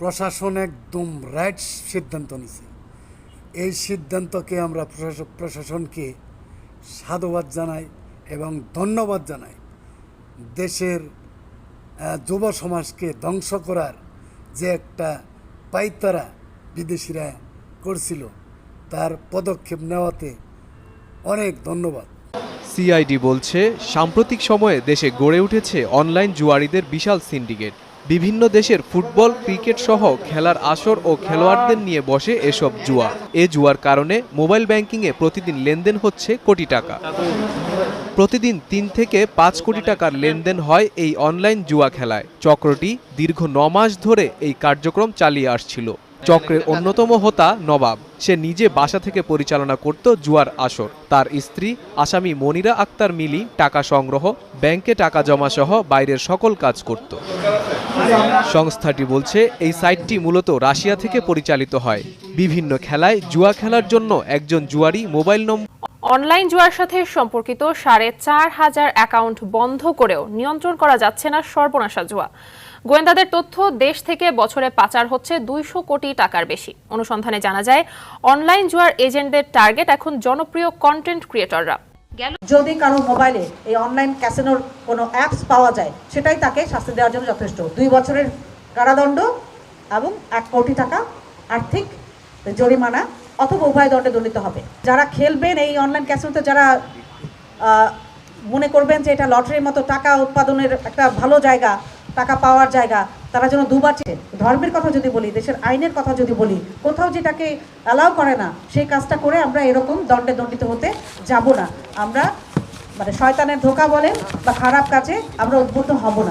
প্রশাসন একদম রাইট সিদ্ধান্ত নিছে। এই সিদ্ধান্তকে আমরা প্রশাসনকে সাধুবাদ জানাই এবং ধন্যবাদ জানাই। দেশের যুব সমাজকে ধ্বংস করার যে একটা পাইতারা বিদেশিরা করছিল, তার পদক্ষেপ নেওয়াতে অনেক ধন্যবাদ। সিআইডি বলছে, সাম্প্রতিক সময়ে দেশে গড়ে উঠেছে অনলাইন জুয়ারিদের বিশাল সিন্ডিকেট। বিভিন্ন দেশের ফুটবল, ক্রিকেট সহ খেলার আসর ও খেলোয়াড়দের নিয়ে বসে এসব জুয়া। এ জুয়ার কারণে মোবাইল ব্যাংকিংয়ে প্রতিদিন লেনদেন হচ্ছে কোটি টাকা। প্রতিদিন ৩ থেকে ৫ কোটি টাকার লেনদেন হয় এই অনলাইন জুয়া খেলায়। চক্রটি দীর্ঘ ৯ মাস ধরে এই কার্যক্রম চালিয়ে আসছিল। চক্রের অন্যতম হোতা নবাব। সে নিজে বাসা থেকে পরিচালনা করত জুয়ার আসর। তার স্ত্রী আসামি মনিরা আক্তার মিলি টাকা সংগ্রহ, ব্যাংকে টাকা জমা সহ বাইরের সকল কাজ করত। সংস্থাটি বলছে, এই সাইটটি মূলত রাশিয়া থেকে পরিচালিত হয়। বিভিন্ন খেলায় জুয়া খেলার জন্য একজন জুয়ারি মোবাইল নম্বর। অনলাইন জুয়ার সাথে সম্পর্কিত ৪,৫০০ অ্যাকাউন্ট বন্ধ করেও নিয়ন্ত্রণ করা যাচ্ছে না সর্বনাশা জুয়া। গোয়েন্দাদের তথ্য, দেশ থেকে বছরে পাচার হচ্ছে ২০০ কোটি টাকার বেশি। অনুসন্ধানে জানা যায়, অনলাইন জুয়ার এজেন্টদের টার্গেট এখন জনপ্রিয় কন্টেন্ট ক্রিয়েটররা। যদি কারো মোবাইলে এই অনলাইন ক্যাসিনোর কোনো অ্যাপস পাওয়া যায়, সেটাই তাকে শাস্তি দেওয়ার জন্য যথেষ্ট। 2 বছরের কারাদণ্ড এবং ১ কোটি টাকা আর্থিক জরিমানা অথবা উভয় দণ্ডে দণ্ডিত হবে। যারা খেলবেন এই অনলাইন ক্যাসিনোতে, যারা মনে করবেন যে এটা লটারির মতো টাকা উৎপাদনের একটা ভালো জায়গা, টাকা পাওয়ার জায়গা, তারা যেন দুবার ধর্মের কথা যদি বলি, দেশের আইনের কথা যদি বলি, কোথাও যেটাকে অ্যালাউ করে না, সেই কাজটা করে আমরা এরকম দণ্ডে দণ্ডিত হতে যাব না। আমরা শয়তানের ধোঁকা বলেন বা খারাপ কাজে আমরা উদ্বুদ্ধ হব না।